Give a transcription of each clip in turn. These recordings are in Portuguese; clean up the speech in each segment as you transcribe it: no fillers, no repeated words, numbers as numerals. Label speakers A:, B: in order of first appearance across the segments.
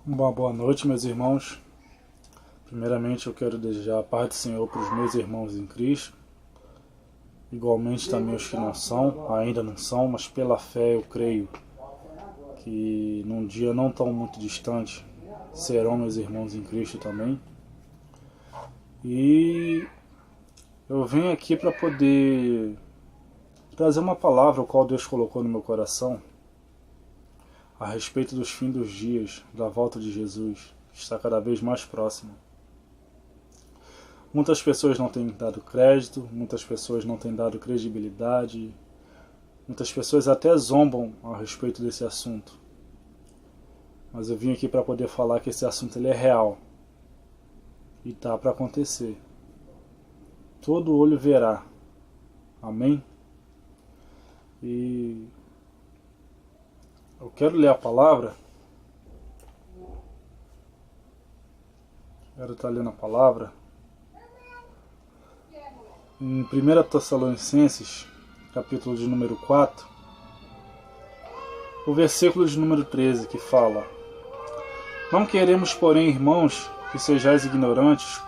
A: Uma boa noite, meus irmãos. Primeiramente, eu quero desejar a paz do Senhor para os meus irmãos em Cristo, igualmente também os que não são, ainda não são, mas pela fé eu creio que num dia não tão muito distante serão meus irmãos em Cristo também. E eu venho aqui para poder trazer uma palavra, o qual Deus colocou no meu coração, a respeito dos fins dos dias, da volta de Jesus, que está cada vez mais próximo. Muitas pessoas não têm dado crédito, muitas pessoas não têm dado credibilidade, muitas pessoas até zombam a respeito desse assunto. Mas eu vim aqui para poder falar que esse assunto ele é real e está para acontecer. Todo olho verá. Amém? E eu quero ler a palavra. Quero estar lendo a palavra. Em 1 Tessalonicenses, capítulo de número 4, o versículo de número 13, que fala: Não queremos, porém, irmãos, que sejais ignorantes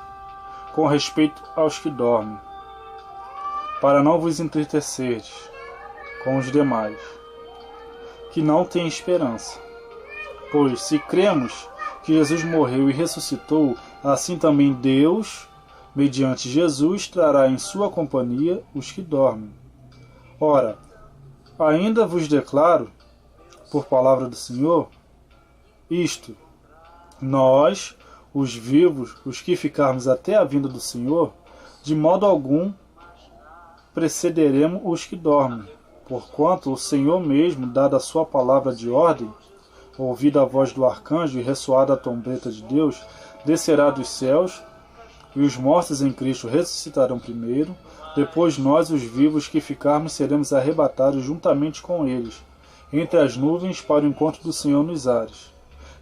A: com respeito aos que dormem, para não vos entristecerdes com os demais, que não têm esperança. Pois, se cremos que Jesus morreu e ressuscitou, assim também Deus, mediante Jesus, trará em sua companhia os que dormem. Ora, ainda vos declaro, por palavra do Senhor, isto: nós, os vivos, os que ficarmos até a vinda do Senhor, de modo algum precederemos os que dormem, porquanto o Senhor mesmo, dada a sua palavra de ordem, ouvida a voz do arcanjo e ressoada a trombeta de Deus, descerá dos céus, e os mortos em Cristo ressuscitarão primeiro, depois nós, os vivos que ficarmos, seremos arrebatados juntamente com eles, entre as nuvens para o encontro do Senhor nos ares.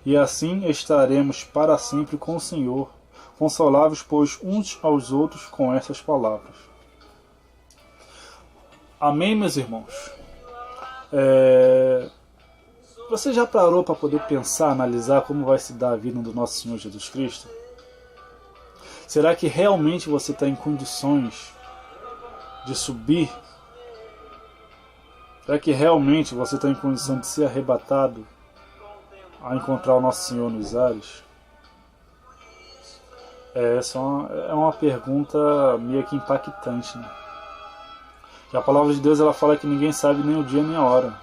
A: E assim estaremos para sempre com o Senhor, consoláveis, pois, uns aos outros com essas palavras. Amém, meus irmãos? Você já parou para poder pensar, analisar como vai se dar a vida do nosso Senhor Jesus Cristo? Será que realmente você está em condições de subir? Será que realmente você está em condição de ser arrebatado a encontrar o nosso Senhor nos ares? Essa é uma pergunta meio que impactante, né? Que a palavra de Deus ela fala que ninguém sabe nem o dia nem a hora.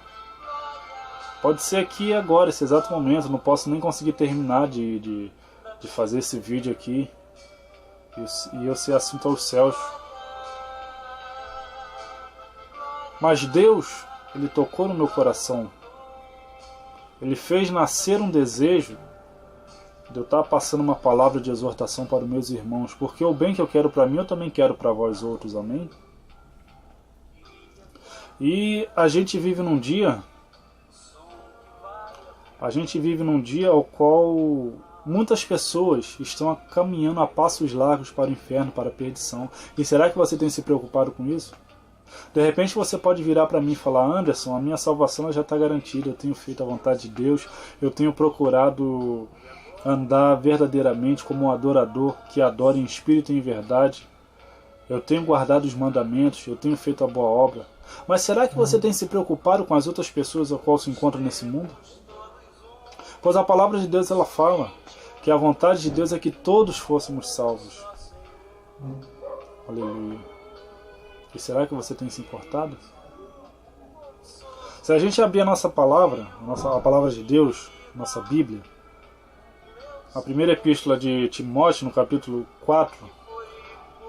A: Pode ser aqui agora, esse exato momento. Eu não posso nem conseguir terminar de fazer esse vídeo aqui e eu ser assunto aos céus. Mas Deus, Ele tocou no meu coração. Ele fez nascer um desejo de eu estar passando uma palavra de exortação para os meus irmãos, porque o bem que eu quero para mim, eu também quero para vós outros, amém? E a gente vive num dia ao qual muitas pessoas estão caminhando a passos largos para o inferno, para a perdição. E será que você tem se preocupado com isso? De repente você pode virar para mim e falar: Anderson, a minha salvação já está garantida, eu tenho feito a vontade de Deus, eu tenho procurado andar verdadeiramente como um adorador que adora em espírito e em verdade, eu tenho guardado os mandamentos, eu tenho feito a boa obra. Mas será que você tem se preocupado com as outras pessoas a qual se encontram nesse mundo? Pois a palavra de Deus ela fala que a vontade de Deus é que todos fôssemos salvos. Aleluia. E será que você tem se importado? Se a gente abrir a nossa palavra, a palavra de Deus, nossa Bíblia, a primeira epístola de Timóteo, no capítulo 4,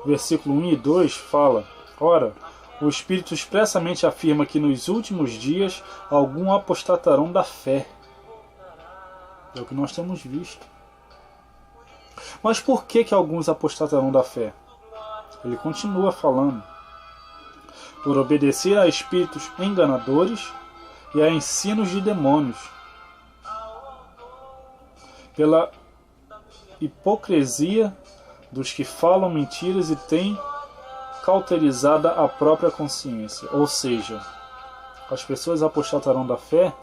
A: versículo 1 e 2, fala: Ora, o Espírito expressamente afirma que nos últimos dias alguns apostatarão da fé. É o que nós temos visto. Mas por que alguns apostatarão da fé? Ele continua falando: por obedecer a espíritos enganadores e a ensinos de demônios, pela hipocrisia dos que falam mentiras e têm cauterizada a própria consciência. Ou seja, as pessoas apostatarão da fé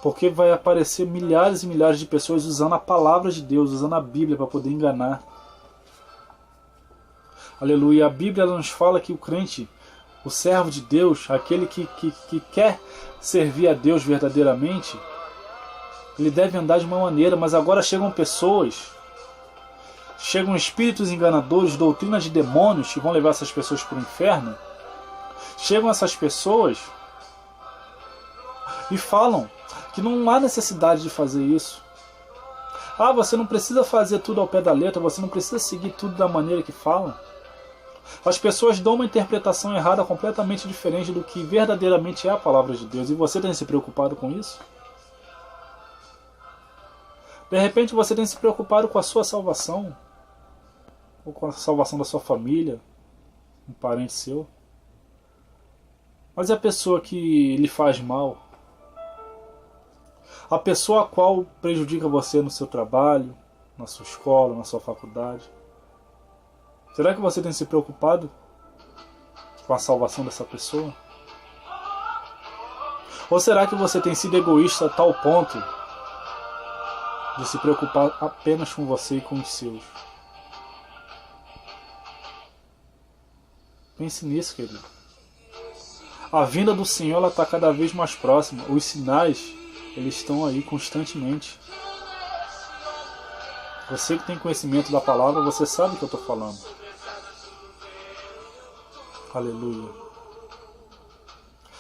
A: Porque vai aparecer milhares e milhares de pessoas usando a palavra de Deus, usando a Bíblia para poder enganar. Aleluia. A Bíblia nos fala que o crente, o servo de Deus, aquele que quer servir a Deus verdadeiramente, ele deve andar de uma maneira, mas agora chegam pessoas, chegam espíritos enganadores, doutrinas de demônios que vão levar essas pessoas para o inferno. Chegam essas pessoas e falam que não há necessidade de fazer isso. Ah, você não precisa fazer tudo ao pé da letra, você não precisa seguir tudo da maneira que falam. As pessoas dão uma interpretação errada completamente diferente do que verdadeiramente é a palavra de Deus. E você tem se preocupado com isso? De repente você tem se preocupado com a sua salvação, ou com a salvação da sua família, um parente seu. Mas é a pessoa que lhe faz mal, a pessoa a qual prejudica você no seu trabalho, na sua escola, na sua faculdade. Será que você tem se preocupado com a salvação dessa pessoa? Ou será que você tem sido egoísta a tal ponto de se preocupar apenas com você e com os seus? Pense nisso, querido. A vinda do Senhor está cada vez mais próxima. Os sinais, eles estão aí constantemente. Você que tem conhecimento da palavra, você sabe o que eu estou falando. Aleluia.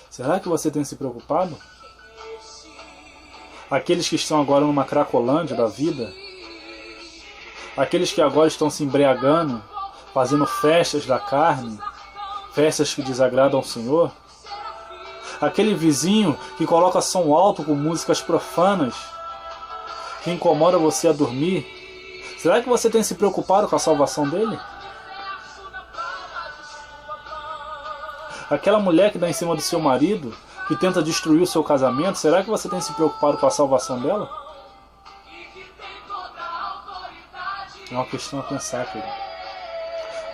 A: Será que você tem se preocupado? Aqueles que estão agora numa cracolândia da vida, aqueles que agora estão se embriagando, fazendo festas da carne, festas que desagradam ao Senhor, aquele vizinho que coloca som alto com músicas profanas, que incomoda você a dormir, será que você tem se preocupado com a salvação dele? Aquela mulher que dá em cima do seu marido, que tenta destruir o seu casamento, será que você tem se preocupado com a salvação dela? É uma questão a pensar, querido.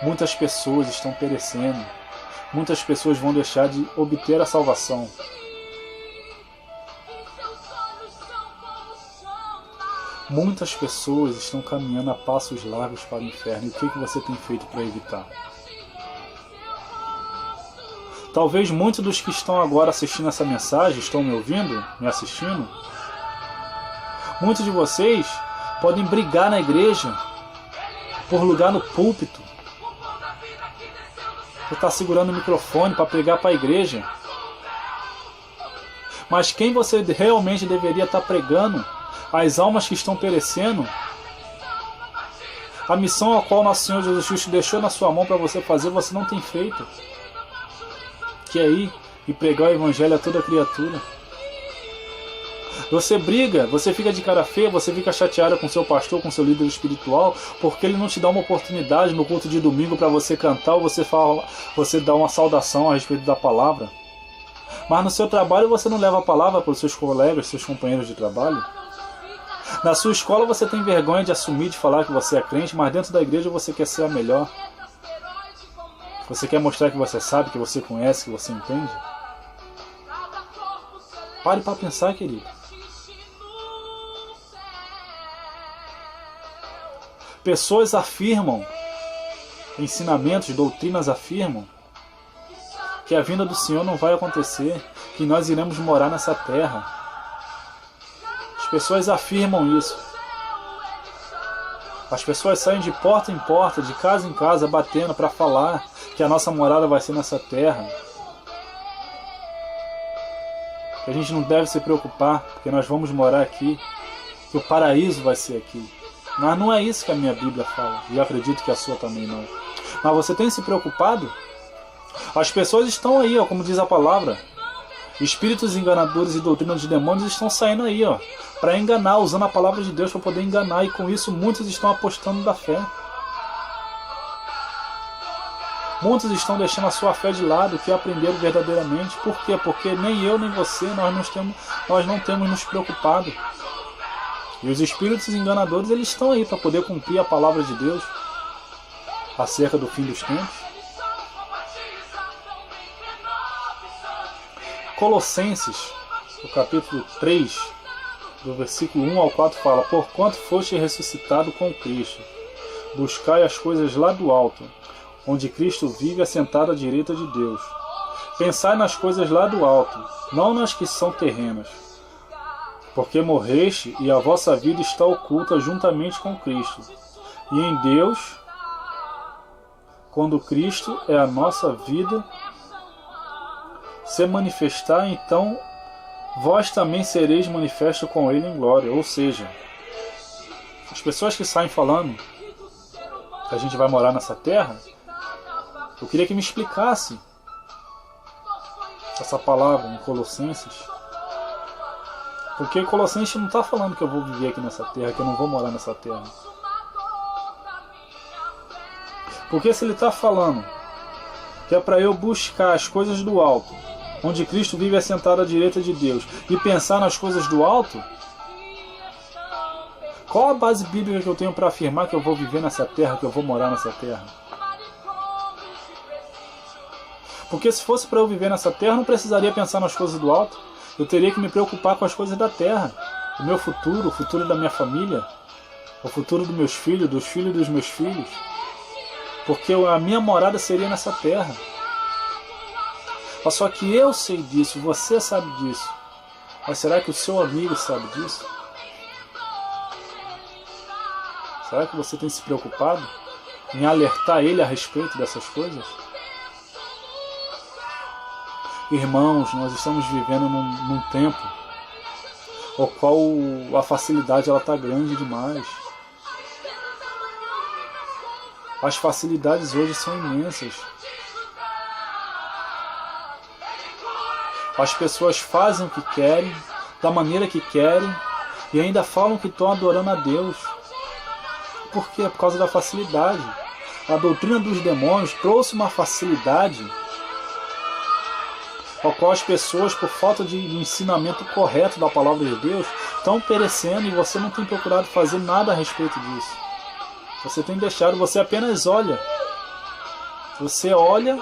A: Muitas pessoas estão perecendo. Muitas pessoas vão deixar de obter a salvação. Muitas pessoas estão caminhando a passos largos para o inferno. E o que você tem feito para evitar? Talvez muitos dos que estão agora assistindo essa mensagem, estão me ouvindo, me assistindo. Muitos de vocês podem brigar na igreja por lugar no púlpito. Você está segurando o microfone para pregar para a igreja. Mas quem você realmente deveria estar pregando? As almas que estão perecendo? A missão a qual nosso Senhor Jesus Cristo deixou na sua mão para você fazer, você não tem feito. Que é ir e pregar o evangelho a toda criatura. Você briga, você fica de cara feia, você fica chateada com seu pastor, com seu líder espiritual, porque ele não te dá uma oportunidade no culto de domingo para você cantar ou você dá uma saudação a respeito da palavra. Mas no seu trabalho você não leva a palavra para os seus colegas, seus companheiros de trabalho. Na sua escola você tem vergonha de assumir, de falar que você é crente, mas dentro da igreja você quer ser a melhor. Você quer mostrar que você sabe, que você conhece, que você entende? Pare para pensar, querido. Pessoas afirmam, ensinamentos, doutrinas afirmam, que a vinda do Senhor não vai acontecer, que nós iremos morar nessa terra. As pessoas afirmam isso. As pessoas saem de porta em porta, de casa em casa, batendo para falar que a nossa morada vai ser nessa terra. Que a gente não deve se preocupar, porque nós vamos morar aqui, que o paraíso vai ser aqui. Mas não é isso que a minha Bíblia fala, e eu acredito que a sua também não. Mas você tem se preocupado? As pessoas estão aí, ó, como diz a palavra. Espíritos enganadores e doutrinas de demônios estão saindo aí, ó, para enganar, usando a palavra de Deus para poder enganar, e com isso muitos estão apostando da fé. Muitos estão deixando a sua fé de lado, o que aprenderam verdadeiramente. Por quê? Porque nem eu nem você, nós não temos nos preocupado. E os espíritos enganadores, eles estão aí para poder cumprir a palavra de Deus acerca do fim dos tempos. Colossenses, o capítulo 3, do versículo 1 ao 4 fala: porquanto foste ressuscitado com Cristo, buscai as coisas lá do alto, onde Cristo vive assentado à direita de Deus. Pensai nas coisas lá do alto, não nas que são terrenas. Porque morreste e a vossa vida está oculta juntamente com Cristo. E em Deus, quando Cristo é a nossa vida, se manifestar, então vós também sereis manifesto com Ele em glória. Ou seja, as pessoas que saem falando que a gente vai morar nessa terra, eu queria que me explicasse essa palavra em Colossenses. Porque Colossenses não está falando que eu vou viver aqui nessa terra, que eu não vou morar nessa terra. Porque se ele está falando que é para eu buscar as coisas do alto, onde Cristo vive assentado à direita de Deus, e pensar nas coisas do alto, qual a base bíblica que eu tenho para afirmar que eu vou viver nessa terra, que eu vou morar nessa terra? Porque se fosse para eu viver nessa terra, eu não precisaria pensar nas coisas do alto. Eu teria que me preocupar com as coisas da terra. O meu futuro, o futuro da minha família, o futuro dos meus filhos, dos filhos dos meus filhos. Porque a minha morada seria nessa terra. Mas só que eu sei disso, você sabe disso. Mas será que o seu amigo sabe disso? Será que você tem se preocupado em alertar ele a respeito dessas coisas? Irmãos, nós estamos vivendo num tempo o qual a facilidade está grande demais. As facilidades hoje são imensas. As pessoas fazem o que querem, da maneira que querem, e ainda falam que estão adorando a Deus. Por quê? Por causa da facilidade. A doutrina dos demônios trouxe uma facilidade ao qual as pessoas, por falta de ensinamento correto da palavra de Deus, estão perecendo, e você não tem procurado fazer nada a respeito disso. Você tem deixado, você apenas olha. Você olha,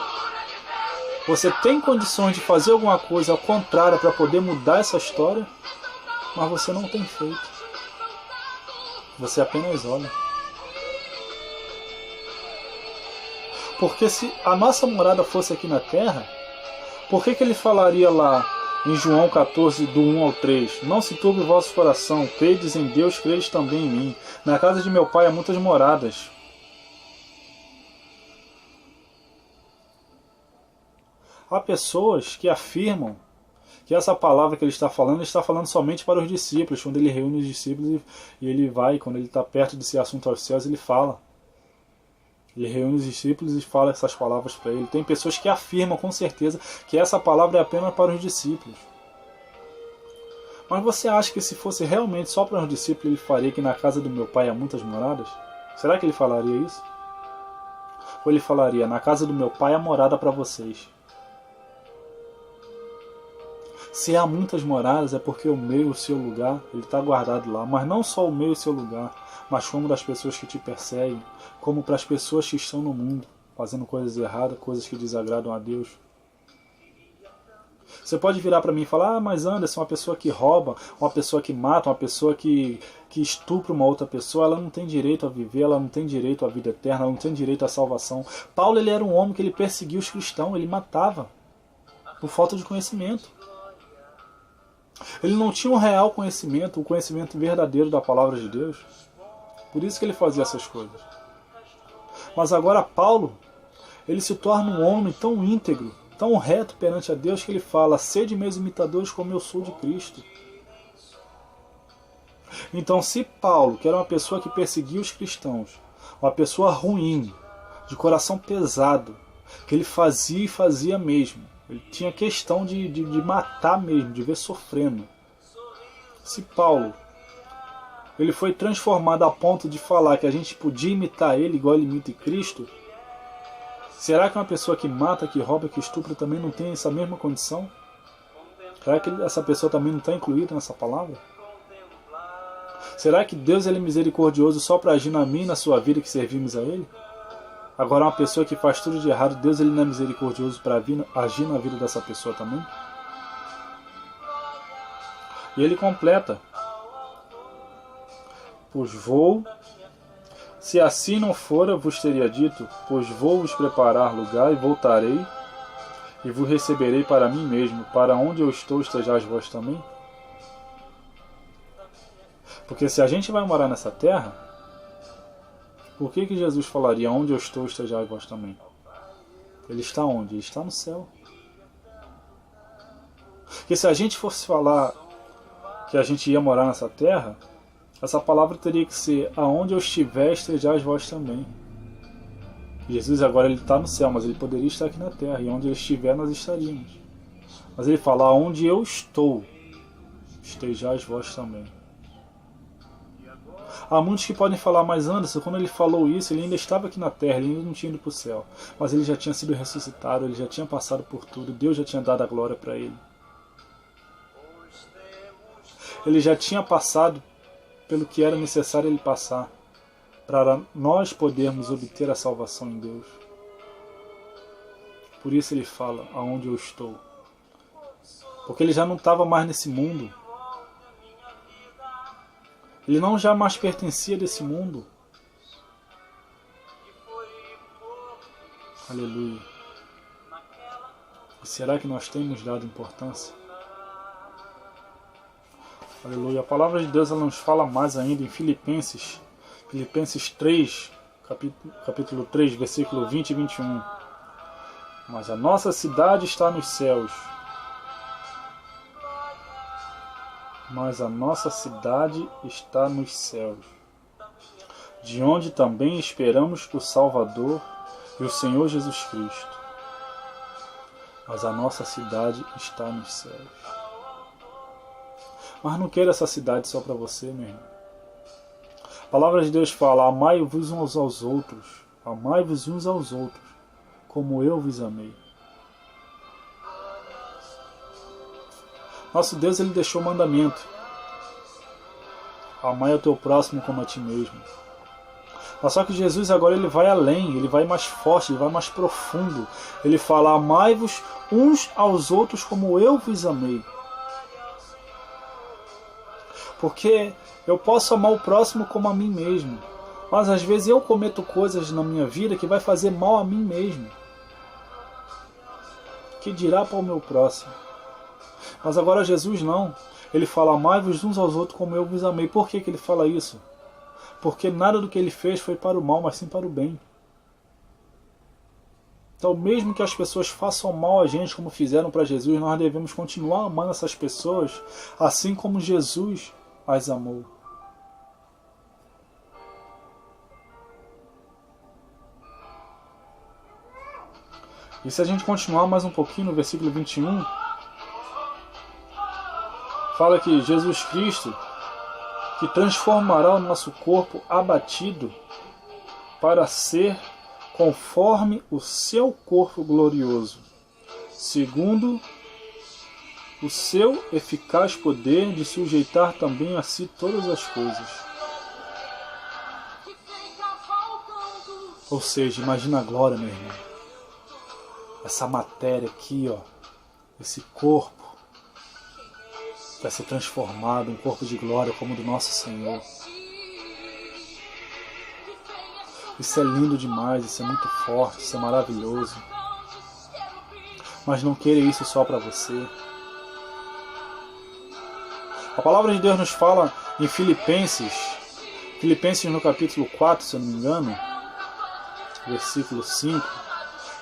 A: você tem condições de fazer alguma coisa ao contrário para poder mudar essa história, mas você não tem feito. Você apenas olha. Porque se a nossa morada fosse aqui na terra, por que ele falaria lá em João 14, do 1 ao 3? Não se turbe o vosso coração, credes em Deus, credes também em mim. Na casa de meu pai há muitas moradas. Há pessoas que afirmam que essa palavra que ele está falando somente para os discípulos. Quando ele reúne os discípulos e ele vai, quando ele está perto desse assunto aos céus, ele fala. Ele reúne os discípulos e fala essas palavras para ele. Tem pessoas que afirmam com certeza que essa palavra é apenas para os discípulos. Mas você acha que se fosse realmente só para os discípulos, ele faria que na casa do meu pai há muitas moradas? Será que ele falaria isso? Ou ele falaria, na casa do meu pai há morada para vocês? Se há muitas moradas é porque o meu e o seu lugar ele está guardado lá. Mas não só o meu e o seu lugar, mas como das pessoas que te perseguem, como para as pessoas que estão no mundo, fazendo coisas erradas, coisas que desagradam a Deus. Você pode virar para mim e falar, mas Anderson, uma pessoa que rouba, uma pessoa que mata, uma pessoa que estupra uma outra pessoa, ela não tem direito a viver, ela não tem direito à vida eterna, ela não tem direito à salvação. Paulo, ele era um homem que ele perseguia os cristãos, ele matava, por falta de conhecimento. Ele não tinha um real conhecimento, o conhecimento verdadeiro da palavra de Deus. Por isso que ele fazia essas coisas. Mas agora Paulo, ele se torna um homem tão íntegro, tão reto perante a Deus, que ele fala, sede meus imitadores como eu sou de Cristo. Então se Paulo, que era uma pessoa que perseguia os cristãos, uma pessoa ruim, de coração pesado, que ele fazia e fazia mesmo, ele tinha questão de matar mesmo, de ver sofrendo. Se Paulo, ele foi transformado a ponto de falar que a gente podia imitar ele igual ele imita Cristo, será que uma pessoa que mata, que rouba, que estupra também não tem essa mesma condição? Será que essa pessoa também não está incluída nessa palavra? Será que Deus ele é misericordioso só para agir na minha e na sua vida que servimos a Ele? Agora uma pessoa que faz tudo de errado, Deus ele não é misericordioso para agir na vida dessa pessoa também? E ele completa: pois vou, se assim não fora, vos teria dito, pois vou vos preparar lugar e voltarei e vos receberei para mim mesmo, para onde eu estou estejais vós também. Porque se a gente vai morar nessa terra, por que Jesus falaria onde eu estou estejais vós também? Ele está onde? Ele está no céu. Porque se a gente fosse falar que a gente ia morar nessa terra, essa palavra teria que ser aonde eu estiver estejais vós também. Jesus agora ele está no céu, mas ele poderia estar aqui na terra, e onde ele estiver nós estaríamos. Mas ele fala: aonde eu estou estejais vós também. Há muitos que podem falar: mas Anderson, quando ele falou isso, ele ainda estava aqui na terra, ele ainda não tinha ido para o céu, mas ele já tinha sido ressuscitado, ele já tinha passado por tudo, Deus já tinha dado a glória para ele. Ele já tinha passado pelo que era necessário ele passar, para nós podermos obter a salvação em Deus. Por isso ele fala: aonde eu estou. Porque ele já não estava mais nesse mundo. Ele não já mais pertencia desse mundo. Aleluia. E será que nós temos dado importância? Aleluia. A palavra de Deus ela nos fala mais ainda em Filipenses 3, capítulo 3, versículo 20 e 21. Mas a nossa cidade está nos céus. Mas a nossa cidade está nos céus, de onde também esperamos o Salvador e o Senhor Jesus Cristo. Mas a nossa cidade está nos céus. Mas não queira essa cidade só para você, meu irmão. A palavra de Deus fala: amai-vos uns aos outros, amai-vos uns aos outros, como eu vos amei. Nosso Deus ele deixou mandamento: amai o teu próximo como a ti mesmo. Mas só que Jesus agora ele vai além, ele vai mais forte, ele vai mais profundo. Ele fala: amai-vos uns aos outros como eu vos amei. Porque eu posso amar o próximo como a mim mesmo, mas às vezes eu cometo coisas na minha vida que vai fazer mal a mim mesmo. Que dirá para o meu próximo? Mas agora Jesus não. Ele fala: amai-vos uns aos outros como eu vos amei. Por que ele fala isso? Porque nada do que ele fez foi para o mal, mas sim para o bem. Então, mesmo que as pessoas façam mal a gente como fizeram para Jesus, nós devemos continuar amando essas pessoas assim como Jesus as amou. E se a gente continuar mais um pouquinho no versículo 21, fala que Jesus Cristo, que transformará o nosso corpo abatido para ser conforme o seu corpo glorioso, segundo o seu eficaz poder de sujeitar também a si todas as coisas. Ou seja, imagina a glória, meu irmão. Essa matéria aqui, ó, esse corpo, vai ser transformado em um corpo de glória como o do nosso Senhor. Isso é lindo demais, isso é muito forte, isso é maravilhoso. Mas não queira isso só para você. A palavra de Deus nos fala em Filipenses no capítulo 4, se eu não me engano, versículo 5,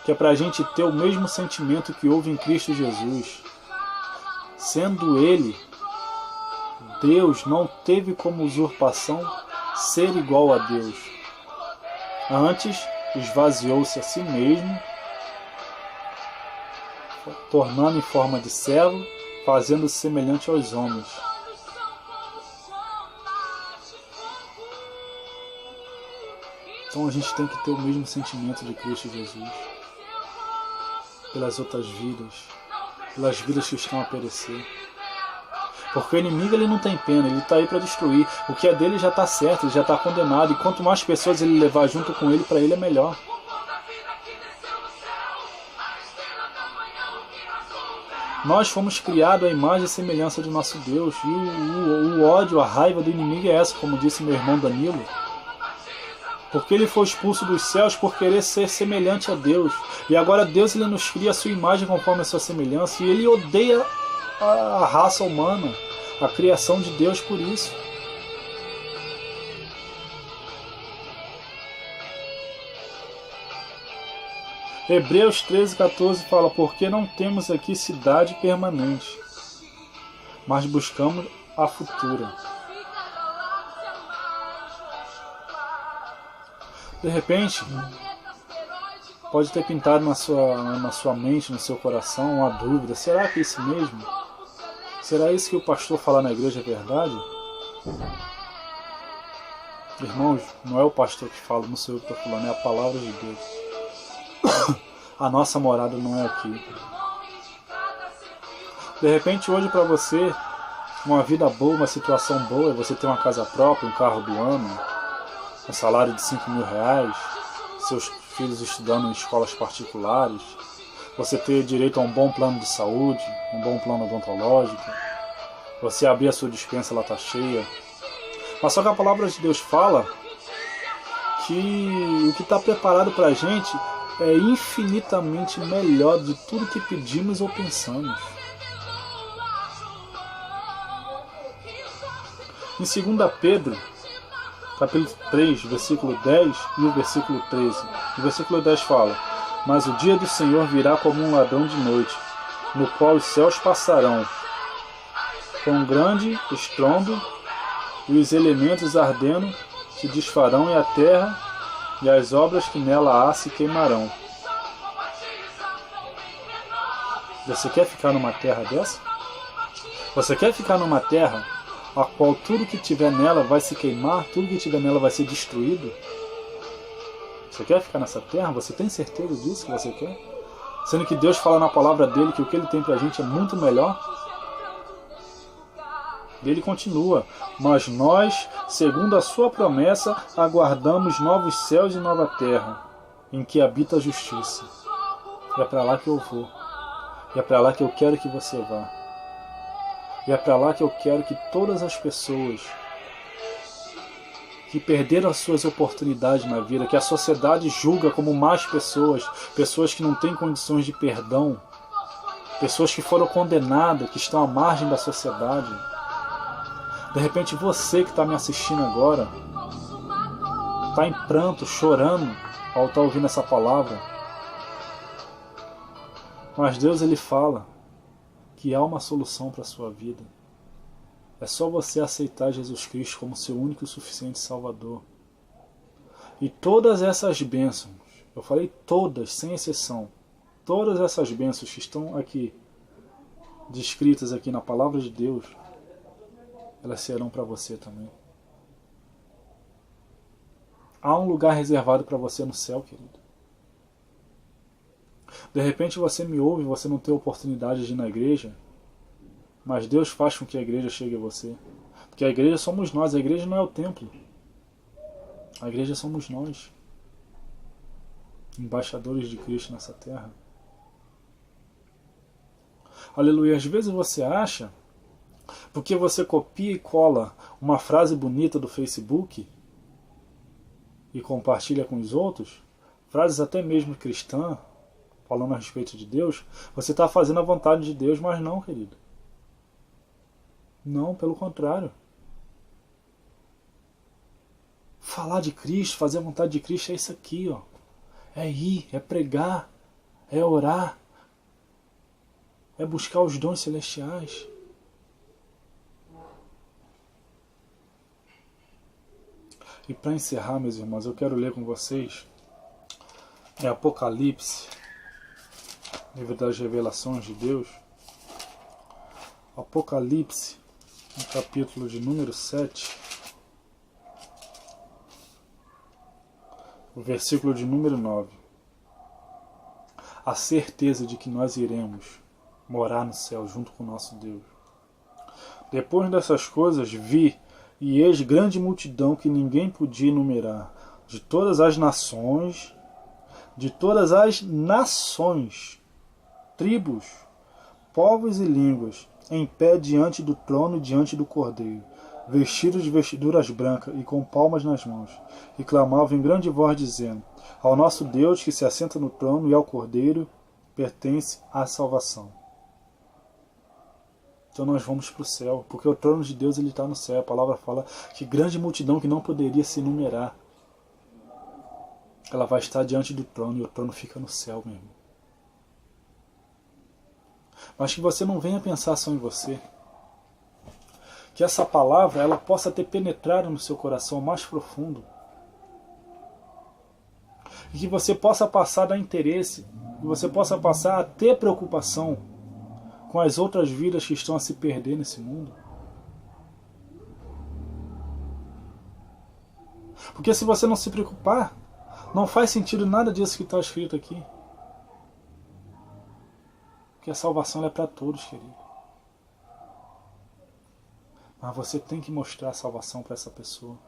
A: que é para a gente ter o mesmo sentimento que houve em Cristo Jesus. Sendo Ele, Deus, não teve como usurpação ser igual a Deus. Antes, esvaziou-se a si mesmo, tornando em forma de servo, fazendo-se semelhante aos homens. Então a gente tem que ter o mesmo sentimento de Cristo Jesus. Pelas outras vidas, pelas vidas que estão a perecer. Porque o inimigo ele não tem pena, ele está aí para destruir. O que é dele já está certo, ele já está condenado. E quanto mais pessoas ele levar junto com ele, para ele é melhor. Nós fomos criados à imagem e semelhança de nosso Deus. E o ódio, a raiva do inimigo é essa, como disse meu irmão Danilo. Porque ele foi expulso dos céus por querer ser semelhante a Deus. E agora Deus ele nos cria a sua imagem conforme a sua semelhança. E ele odeia a raça humana, a criação de Deus por isso. Hebreus 13:14 fala: porque não temos aqui cidade permanente, mas buscamos a futura. De repente, pode ter pintado na sua mente, no seu coração, uma dúvida: será que é isso mesmo? Será isso que o pastor fala na igreja é verdade? Irmãos, não é o pastor que fala, não sou eu que estou falando, é a palavra de Deus. A nossa morada não é aqui. De repente hoje para você, uma vida boa, uma situação boa, é você ter uma casa própria, um carro do ano, um salário de 5 mil reais, seus filhos estudando em escolas particulares, você ter direito a um bom plano de saúde, um bom plano odontológico, você abrir a sua despensa, ela está cheia. Mas só que a palavra de Deus fala que o que está preparado para a gente é infinitamente melhor de tudo que pedimos ou pensamos. Em 2 Pedro, capítulo 3, versículo 10 e o versículo 13. O versículo 10 fala: mas o dia do Senhor virá como um ladrão de noite, no qual os céus passarão com um grande estrondo, e os elementos ardendo se desfarão, e a terra e as obras que nela há se queimarão. Você quer ficar numa terra dessa? Você quer ficar numa terra a qual tudo que tiver nela vai se queimar, tudo que tiver nela vai ser destruído? Você quer ficar nessa terra? Você tem certeza disso que você quer? Sendo que Deus fala na palavra dele que o que ele tem pra gente é muito melhor. E ele continua: mas nós, segundo a sua promessa, aguardamos novos céus e nova terra, em que habita a justiça. E é para lá que eu vou. E é para lá que eu quero que você vá. E é para lá que eu quero que todas as pessoas que perderam as suas oportunidades na vida, que a sociedade julga como más pessoas, pessoas que não têm condições de perdão, pessoas que foram condenadas, que estão à margem da sociedade. De repente você que está me assistindo agora está em pranto, chorando ao estar ouvindo essa palavra. Mas Deus ele fala que há uma solução para a sua vida. É só você aceitar Jesus Cristo como seu único e suficiente Salvador. E todas essas bênçãos, eu falei todas, sem exceção, todas essas bênçãos que estão aqui, descritas aqui na palavra de Deus, elas serão para você também. Há um lugar reservado para você no céu, querido. De repente você me ouve e você não tem oportunidade de ir na igreja, mas Deus faz com que a igreja chegue a você. Porque a igreja somos nós, a igreja não é o templo. A igreja somos nós, embaixadores de Cristo nessa terra. Aleluia. Às vezes você acha, porque você copia e cola uma frase bonita do Facebook e compartilha com os outros, frases até mesmo cristãs, falando a respeito de Deus, você está fazendo a vontade de Deus, mas não, querido. Não, pelo contrário. Falar de Cristo, fazer a vontade de Cristo é isso aqui, ó. É ir, é pregar, é orar, é buscar os dons celestiais. E para encerrar, meus irmãos, eu quero ler com vocês Apocalipse, livro das revelações de Deus. Apocalipse, no capítulo de número 7, o versículo de número 9. A certeza de que nós iremos morar no céu junto com o nosso Deus. Depois dessas coisas vi, e eis grande multidão que ninguém podia enumerar, de todas as nações, tribos, povos e línguas, em pé diante do trono e diante do Cordeiro, vestidos de vestiduras brancas e com palmas nas mãos, e clamavam em grande voz, dizendo: Ao nosso Deus que se assenta no trono e ao Cordeiro pertence a salvação. Então nós vamos para o céu, porque o trono de Deus está no céu. A palavra fala que grande multidão que não poderia se enumerar, ela vai estar diante do trono, e o trono fica no céu mesmo. Mas que você não venha pensar só em você. Que essa palavra ela possa ter penetrado no seu coração mais profundo. E que você possa passar a dar interesse, que você possa passar a ter preocupação com as outras vidas que estão a se perder nesse mundo. Porque se você não se preocupar, não faz sentido nada disso que está escrito aqui. Porque a salvação é para todos, querido. Mas você tem que mostrar a salvação para essa pessoa.